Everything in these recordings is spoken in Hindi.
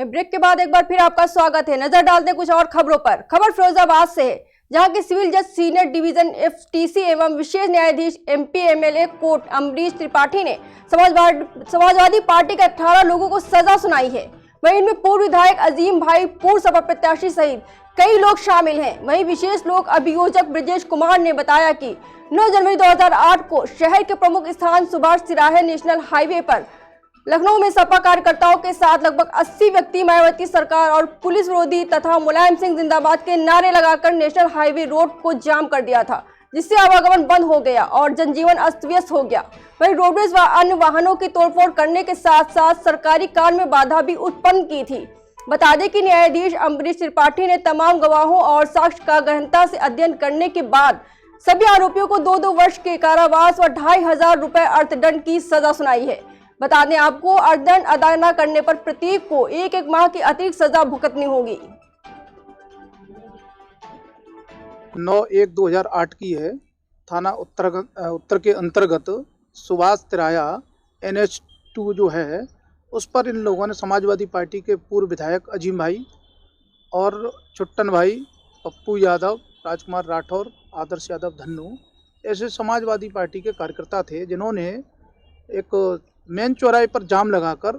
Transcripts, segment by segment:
में ब्रेक के बाद एक बार फिर आपका स्वागत है। नजर डालते हैं कुछ और खबरों पर। खबर फिरोजाबाद से है, जहां के सिविल जज सीनियर डिवीजन एफटीसी एवं विशेष न्यायाधीश MP MLA court Amrish Tripathi ने समाजवादी पार्टी के 18 लोगों को सजा सुनाई है। वहीं इनमें पूर्व विधायक अजीम भाई, पूर्व सपा प्रत्याशी सहित कई लोग शामिल हैं। वहीं विशेष लोक अभियोजक ब्रजेश कुमार ने बताया कि 9 जनवरी 2008 को शहर के प्रमुख स्थान सुभाष तिराहे नेशनल हाईवे पर लखनऊ में सपा कार्यकर्ताओं के साथ लगभग 80 व्यक्ति मायावती सरकार और पुलिस विरोधी तथा मुलायम सिंह जिंदाबाद के नारे लगाकर नेशनल हाईवे रोड को जाम कर दिया था, जिससे आवागमन बंद हो गया और जनजीवन अस्त व्यस्त हो गया। वहीं रोडवेज व अन्य वाहनों की तोड़फोड़ करने के साथ साथ सरकारी कार्य में बाधा भी उत्पन्न की थी। बता दें कि न्यायाधीश अमरीश त्रिपाठी ने तमाम गवाहों और साक्ष्य का गहनता से अध्ययन करने के बाद सभी आरोपियों को 2-2 वर्ष के कारावास व 2500 रुपए अर्थदंड की सजा सुनाई है। बता दें आपको, अर्थदंड अदा न करने पर प्रत्येक को 1-1 माह की अतिरिक्त सजा भुगतनी होगी। 9/1/2008 की है। थाना उत्तर के अंतर्गत सुभाष तिराया NH2 जो है, उस पर इन लोगों ने समाजवादी पार्टी के पूर्व विधायक अजीम भाई और छुट्टन भाई, पप्पू यादव, राजकुमार राठौर, आदर्श यादव धन्नू, ऐसे समाजवादी पार्टी के कार्यकर्ता थे, जिन्होंने एक मेन चौराहे पर जाम लगाकर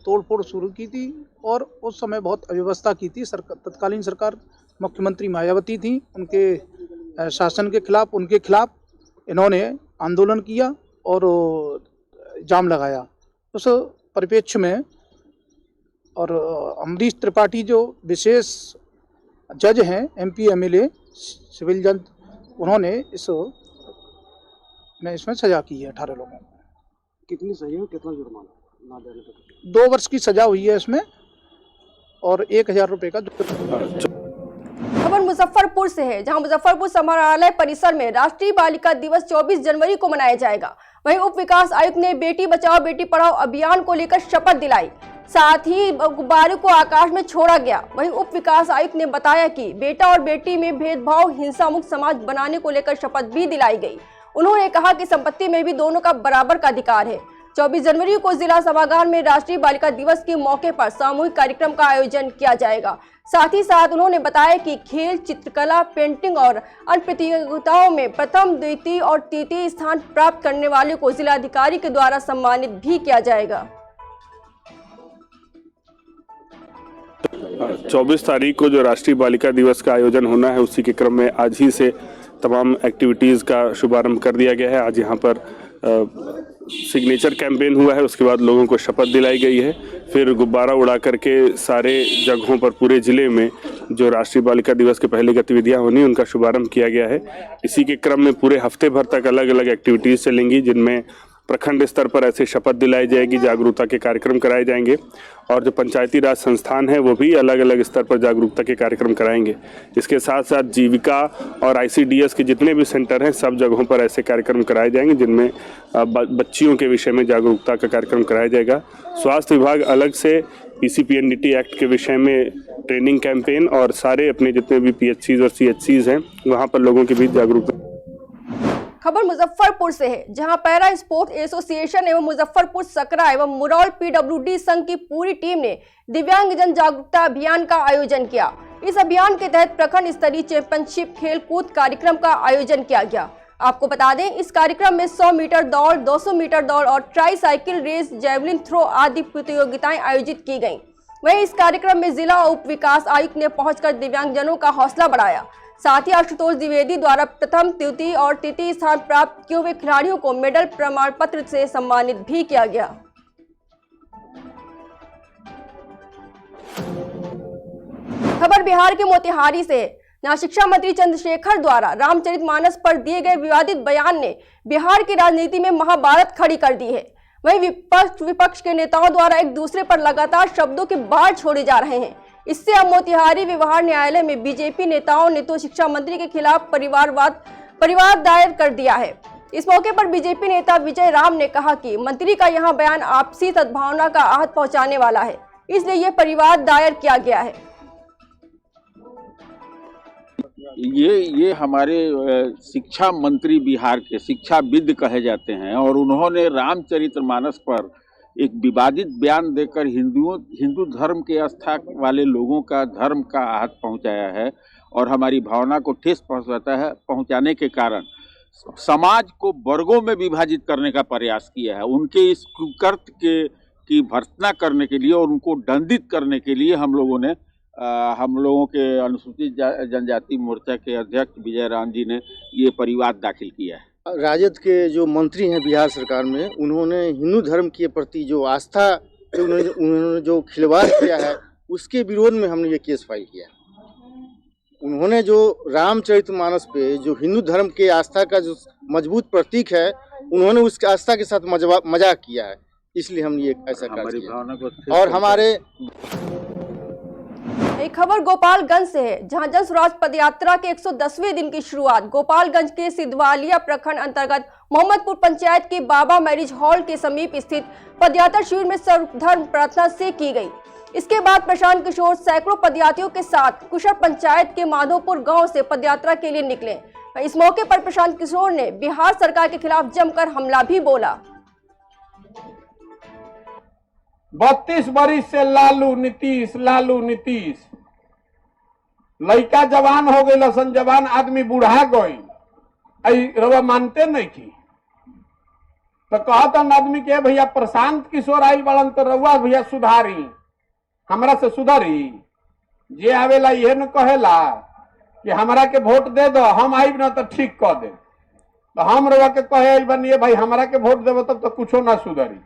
तोड़फोड़ शुरू की थी और उस समय बहुत अव्यवस्था की थी। तत्कालीन सरकार मुख्यमंत्री मायावती थी, उनके शासन के खिलाफ, उनके खिलाफ इन्होंने आंदोलन किया और जाम लगाया। उस परिप्रेक्ष्य में और अमरीश त्रिपाठी जो विशेष जज हैं, MP MLA सिविल जज, उन्होंने इसमें सजा की है 18 लोगों को। कितनी सही है, कितना जुर्माना? 2 वर्ष की सजा हुई है इसमें और 1000 रुपए का। खबर मुजफ्फरपुर से है, जहां मुजफ्फरपुर समाहरणालय परिसर में राष्ट्रीय बालिका दिवस 24 जनवरी को मनाया जाएगा। वहीं उप विकास आयुक्त ने बेटी बचाओ बेटी पढ़ाओ अभियान को लेकर शपथ दिलाई, साथ ही गुब्बारे को आकाश में छोड़ा गया। वहीं उप विकास आयुक्त ने बताया कि बेटा और बेटी में भेदभाव, हिंसा मुक्त समाज बनाने को लेकर शपथ भी दिलाई गई। उन्होंने कहा कि संपत्ति में भी दोनों का बराबर का अधिकार है। 24 जनवरी को जिला सभागार में राष्ट्रीय बालिका दिवस के मौके पर सामूहिक कार्यक्रम का आयोजन किया जाएगा। साथ ही साथ उन्होंने बताया कि खेल, चित्रकला, पेंटिंग और अन्य प्रतियोगिताओं में प्रथम, द्वितीय और तृतीय स्थान प्राप्त करने वाले को जिलाधिकारी के द्वारा सम्मानित भी किया जाएगा। 24 तारीख को जो राष्ट्रीय बालिका दिवस का आयोजन होना है, उसी के क्रम में आज ही से तमाम एक्टिविटीज़ का शुभारंभ कर दिया गया है। आज यहाँ पर सिग्नेचर कैंपेन हुआ है, उसके बाद लोगों को शपथ दिलाई गई है। फिर गुब्बारा उड़ा करके सारे जगहों पर पूरे ज़िले में जो राष्ट्रीय बालिका दिवस की पहली गतिविधियां होनी, उनका शुभारंभ किया गया है। इसी के क्रम में पूरे हफ्ते भर तक अलग अलग एक्टिविटीज़ चलेंगी, जिनमें प्रखंड स्तर पर ऐसे शपथ दिलाई जाएगी, जागरूकता के कार्यक्रम कराए जाएंगे और जो पंचायती राज संस्थान है वो भी अलग अलग स्तर पर जागरूकता के कार्यक्रम कराएंगे। इसके साथ साथ जीविका और ICDS के जितने भी सेंटर हैं, सब जगहों पर ऐसे कार्यक्रम कराए जाएंगे, जिनमें बच्चियों के विषय में जागरूकता का कार्यक्रम कराया जाएगा। स्वास्थ्य विभाग अलग से PCPNDT एक्ट के विषय में ट्रेनिंग कैंपेन और सारे अपने जितने भी PHCs और CHCs हैं, वहाँ पर लोगों के बीच जागरूकता। खबर मुजफ्फरपुर से है, जहां पैरा स्पोर्ट्स एसोसिएशन एवं मुजफ्फरपुर सकरा एवं मुरौल PWD संघ की पूरी टीम ने दिव्यांग जन जागरूकता अभियान का आयोजन किया। इस अभियान के तहत प्रखंड स्तरीय चैंपियनशिप खेल कूद कार्यक्रम का आयोजन किया गया। आपको बता दें, इस कार्यक्रम में 100 मीटर दौड़, 200 मीटर दौड़ और tricycle race, javelin throw आदि प्रतियोगिताएं आयोजित की गयी। वहीं इस कार्यक्रम में जिला उप विकास आयुक्त ने पहुंचकर दिव्यांगजनों का हौसला बढ़ाया। साथ ही आशुतोष द्विवेदी द्वारा प्रथम, द्वितीय और तृतीय स्थान प्राप्त किए हुए खिलाड़ियों को मेडल प्रमाण पत्र से सम्मानित भी किया गया। खबर बिहार के मोतिहारी से, जहां शिक्षा मंत्री चंद्रशेखर द्वारा रामचरितमानस पर दिए गए विवादित बयान ने बिहार की राजनीति में महाभारत खड़ी कर दी है। वहीं विपक्ष के नेताओं द्वारा एक दूसरे पर लगातार शब्दों के बाढ़ छोड़े जा रहे हैं। इससे अब मोतिहारी व्यवहार न्यायालय में बीजेपी नेताओं ने तो शिक्षा मंत्री के खिलाफ परिवार दायर कर दिया है। इस मौके पर बीजेपी नेता विजय राम ने कहा कि मंत्री का यहां बयान आपसी सद्भावना का आहत पहुंचाने वाला है, इसलिए यह परिवार दायर किया गया है। ये हमारे शिक्षा मंत्री बिहार के शिक्षाविद कहे जाते हैं और उन्होंने रामचरितमानस पर एक विवादित बयान देकर हिंदू धर्म के आस्था वाले लोगों का धर्म का आहत पहुंचाया है और हमारी भावना को ठेस पहुंचाने के कारण समाज को वर्गों में विभाजित करने का प्रयास किया है। उनके इस कुकृत्य की भर्त्सना करने के लिए और उनको दंडित करने के लिए हम लोगों के अनुसूचित जनजाति मोर्चा के अध्यक्ष विजय राम जी ने ये परिवाद दाखिल किया है। राजद के जो मंत्री हैं बिहार सरकार में, उन्होंने हिंदू धर्म के प्रति जो आस्था उन्होंने जो खिलवाड़ किया है उसके विरोध में हमने ये केस फाइल किया। उन्होंने जो रामचरितमानस पे जो हिंदू धर्म के आस्था का जो मजबूत प्रतीक है, उन्होंने उस आस्था के साथ मजाक किया है, इसलिए हमने ये ऐसा कार्य किया। और हमारे एक खबर गोपालगंज से है, जहां जन स्वराज पदयात्रा के 110वें दिन की शुरुआत गोपालगंज के सिद्धवालिया प्रखंड अंतर्गत मोहम्मदपुर पंचायत के बाबा मैरिज हॉल के समीप स्थित पदयात्रा शिविर में सर्वधर्म प्रार्थना से की गई। इसके बाद प्रशांत किशोर सैकड़ों पदयात्रियों के साथ कुशर पंचायत के माधोपुर गांव से पदयात्रा के लिए निकले। इस मौके पर प्रशांत किशोर ने बिहार सरकार के खिलाफ जमकर हमला भी बोला। 32 बरिस से लालू नीतीश लड़का जवान हो गई, लसन जवान आदमी बुढ़ा गई, रवा मानते नहीं की तो कहता आदमी के भैया प्रशांत किशोर आई बड़न तो रउआ भैया सुधारी, हमरा से सुधारी। जे आवेला ये न कहेला कि हमरा के वोट दे दो, हम आई ना तो ठीक कह दे, तो हम रउआ के कहे बनिए भाई हमरा के वोट देवो तब तो कुछो ना सुधरी।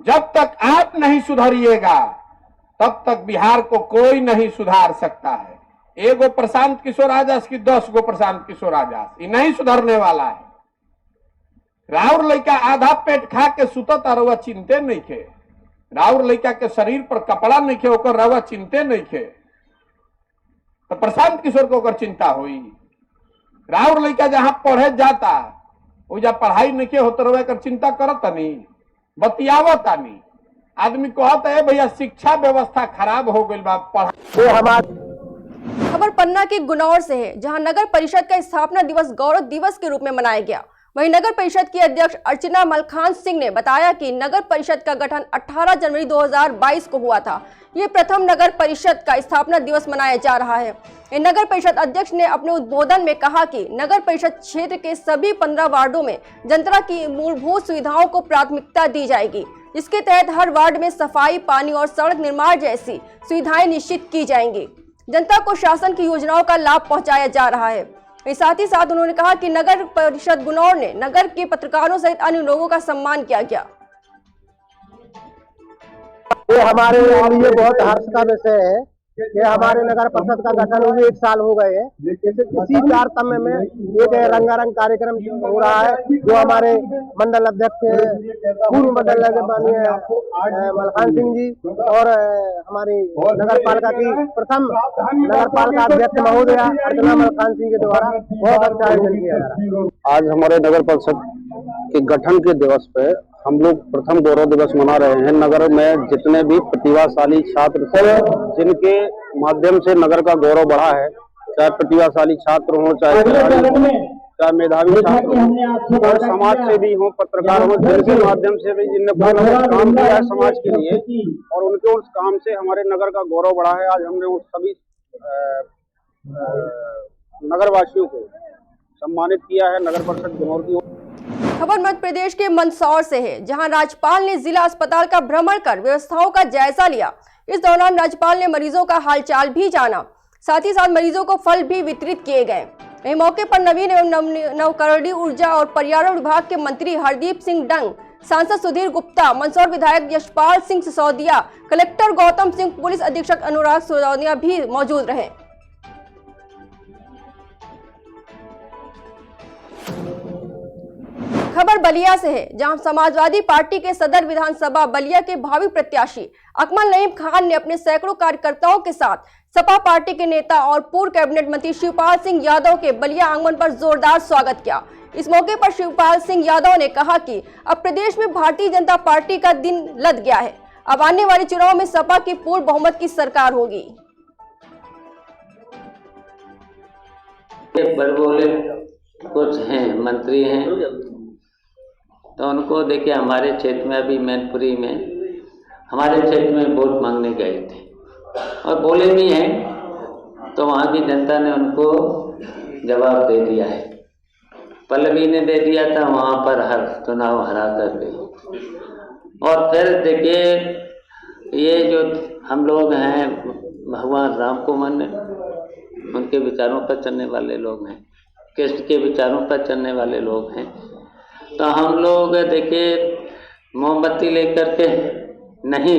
जब तक आप नहीं सुधरिएगा तब तक बिहार को कोई नहीं सुधार सकता है। एगो प्रशांत किशोर आजास की 10 गो प्रशांत किशोर आजास, ये नहीं सुधरने वाला है। राउर लड़का आधा पेट खा के सुतत रउआ चिंते नहीं खे, राउर लड़का के शरीर पर कपड़ा नहीं खे ओकर रउआ चिंते नहीं खे, तो प्रशांत किशोर को ओकर चिंता हुई। राउर लड़का जहां पढ़े जाता वो जहाँ पढ़ाई नहीं खे होता रउआ कर चिंता करत नहीं, बतियावत आनी। आदमी कहता है भैया शिक्षा व्यवस्था खराब हो गई बा। खबर पन्ना के गुनौर से है, जहां नगर परिषद का स्थापना दिवस गौरव दिवस के रूप में मनाया गया। वहीं नगर परिषद की अध्यक्ष अर्चना मलखान सिंह ने बताया कि नगर परिषद का गठन 18 जनवरी 2022 को हुआ था। ये प्रथम नगर परिषद का स्थापना दिवस मनाया जा रहा है। नगर परिषद अध्यक्ष ने अपने उद्बोधन में कहा कि नगर परिषद क्षेत्र के सभी 15 वार्डों में जनता की मूलभूत सुविधाओं को प्राथमिकता दी जाएगी, जिसके तहत हर वार्ड में सफाई, पानी और सड़क निर्माण जैसी सुविधाएं निश्चित की जाएंगी। जनता को शासन की योजनाओं का लाभ पहुंचाया जा रहा है। साथ ही साथ उन्होंने कहा कि नगर परिषद गुनौर ने नगर के पत्रकारों सहित अन्य लोगों का सम्मान किया गया। ये हमारे लिए बहुत हर्ष का विषय है कि हमारे नगर परिषद का गठन हुए 1 साल हो गए हैं। इसी तारतम्य में एक रंगारंग कार्यक्रम हो रहा है, जो हमारे मंडल अध्यक्ष पूर्व मंडल मलखान सिंह जी और हमारी नगर पालिका की प्रथम नगर पालिका अध्यक्ष महोदया अर्चना मलखान सिंह के द्वारा बहुत अच्छा आयोजन किया जा रहा है। आज हमारे नगर परिषद के गठन के दिवस पे हम लोग प्रथम गौरव दिवस मना रहे हैं। नगर में जितने भी प्रतिभाशाली छात्र थे, जिनके माध्यम से नगर का गौरव बढ़ा है, चाहे प्रतिभाशाली छात्र हो, चाहे मेधावी छात्र हो, और समाज से भी हो, पत्रकार हो, जिनके माध्यम से भी जिनने काम किया है समाज के लिए, और उनके उस काम से हमारे नगर का गौरव बढ़ा है। आज हमने उन सभी नगरवासियों को सम्मानित किया है नगर परिषद गुनौर की। खबर मध्य प्रदेश के मंदसौर से है, जहां राज्यपाल ने जिला अस्पताल का भ्रमण कर व्यवस्थाओं का जायजा लिया। इस दौरान राज्यपाल ने मरीजों का हालचाल भी जाना, साथ ही साथ मरीजों को फल भी वितरित किए गए। वहीं मौके पर नवीन एवं नवकरणीय ऊर्जा और पर्यावरण विभाग के मंत्री हरदीप सिंह डंग, सांसद सुधीर गुप्ता, मंदसौर विधायक यशपाल सिंह सिसोदिया, कलेक्टर गौतम सिंह, पुलिस अधीक्षक अनुराग सिसोदिया भी मौजूद रहे। खबर बलिया से है, जहां समाजवादी पार्टी के सदर विधानसभा बलिया के भावी प्रत्याशी अकमल नईम खान ने अपने सैकड़ों कार्यकर्ताओं के साथ सपा पार्टी के नेता और पूर्व कैबिनेट मंत्री शिवपाल सिंह यादव के बलिया आगमन पर जोरदार स्वागत किया। इस मौके पर शिवपाल सिंह यादव ने कहा कि अब प्रदेश में भारतीय जनता पार्टी का दिन लद गया है, अब आने वाले चुनाव में सपा की पूर्ण बहुमत की सरकार होगी। बड़े बोले कुछ हैं मंत्री हैं, तो उनको देखिए हमारे क्षेत्र में अभी मैनपुरी में हमारे क्षेत्र में वोट मांगने गए थे और बोले भी हैं, तो वहाँ की जनता ने उनको जवाब दे दिया है। पल्लवी ने दे दिया था वहाँ पर हर चुनाव हरा कर गई। और फिर देखिए ये जो हम लोग हैं भगवान राम को माने, उनके विचारों पर चलने वाले लोग हैं, कृष्ण के विचारों पर चलने वाले लोग हैं। तो हम लोग देखिए मोमबत्ती लेकर के नहीं,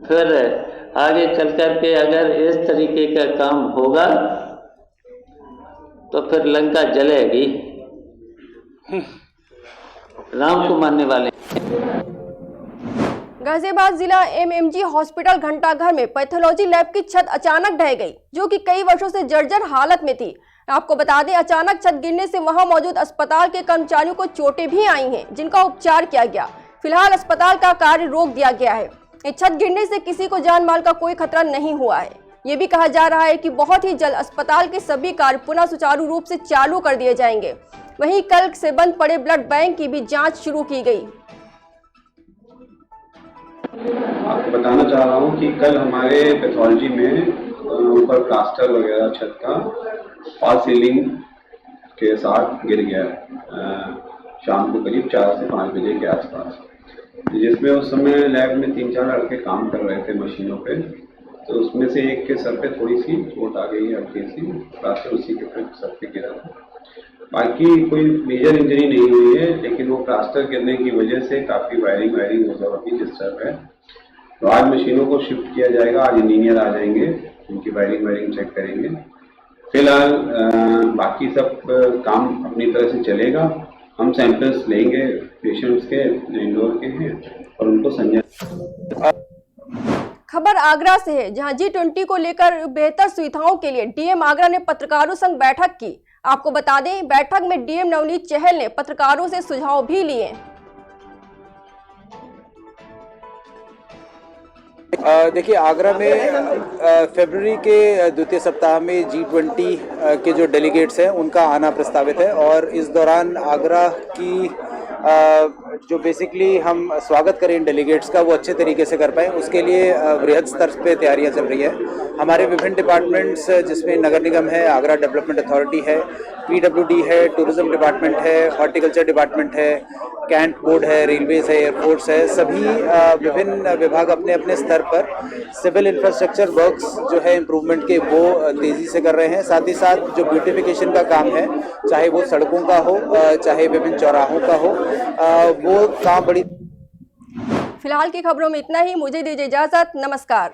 फिर आगे चल कर के अगर इस तरीके का काम होगा तो फिर लंका जलेगी। राम को मानने वाले। गाजियाबाद जिला एमएमजी हॉस्पिटल घंटाघर में पैथोलॉजी लैब की छत अचानक ढह गई, जो कि कई वर्षों से जर्जर हालत में थी। आपको बता दें, अचानक छत गिरने से वहां मौजूद अस्पताल के कर्मचारियों को चोटें भी आई हैं, जिनका उपचार किया गया। फिलहाल अस्पताल का कार्य रोक दिया गया है। इस छत गिरने से किसी को जान माल का कोई खतरा नहीं हुआ है। ये भी कहा जा रहा है कि बहुत ही जल्द अस्पताल के सभी कार्य पुनः सुचारू रूप से चालू कर दिए जाएंगे। वहीं कल से बंद पड़े ब्लड बैंक की भी जांच शुरू की गई। आपको बताना चाह रहा हूँ कि कल हमारे पैथोलॉजी में ऊपर प्लास्टर वगैरह छत का फॉल सीलिंग के साथ गिर गया शाम को करीब 4 से 5 बजे के आसपास, जिसमें उस समय लैब में 3-4 लड़के काम कर रहे थे मशीनों पे। तो उसमें से एक के सर पे थोड़ी सी चोट आ गई हल्की सी, प्लास्टर उसी के सर पे गिरा था। बाकी कोई मेजर इंजरी नहीं हुई है, लेकिन वो प्लास्टर गिरने की वजह से काफ़ी वायरिंग हो जाएगी, डिस्टर्ब है। तो आज मशीनों को शिफ्ट किया जाएगा, आज इंजीनियर आ जाएंगे, उनकी वायरिंग चेक करेंगे। फिलहाल बाकी सब काम अपनी तरह से चलेगा। हम सैंपल्स लेंगे पेशेंट्स के जो इंडोर के हैं और उनको संजय। खबर आगरा से है, जहां G20 को लेकर बेहतर सुविधाओं के लिए डीएम आगरा ने पत्रकारों संग बैठक की। आपको बता दें, बैठक में डीएम नवनीत चहल ने पत्रकारों से सुझाव भी लिए। देखिए, आगरा में फरवरी के द्वितीय सप्ताह में G20 के जो डेलीगेट्स हैं उनका आना प्रस्तावित है और इस दौरान आगरा की जो बेसिकली हम स्वागत करें इन डेलीगेट्स का वो अच्छे तरीके से कर पाएँ, उसके लिए वृहद स्तर पे तैयारियां चल रही है। हमारे विभिन्न डिपार्टमेंट्स जिसमें नगर निगम है, आगरा डेवलपमेंट अथॉरिटी है, PWD है, टूरिज्म डिपार्टमेंट है, हॉर्टिकल्चर डिपार्टमेंट है, कैंट बोर्ड है, रेलवेज है, एयरपोर्ट्स है, सभी विभिन्न विभाग अपने अपने स्तर पर सिविल इंफ्रास्ट्रक्चर वर्क्स जो है इम्प्रूवमेंट के वो तेज़ी से कर रहे हैं। साथ ही साथ जो ब्यूटिफिकेशन का काम है, चाहे वो सड़कों का हो, चाहे विभिन्न चौराहों का हो, वो काम बड़ी। फिलहाल की खबरों में इतना ही। मुझे दीजिए इजाजत। नमस्कार।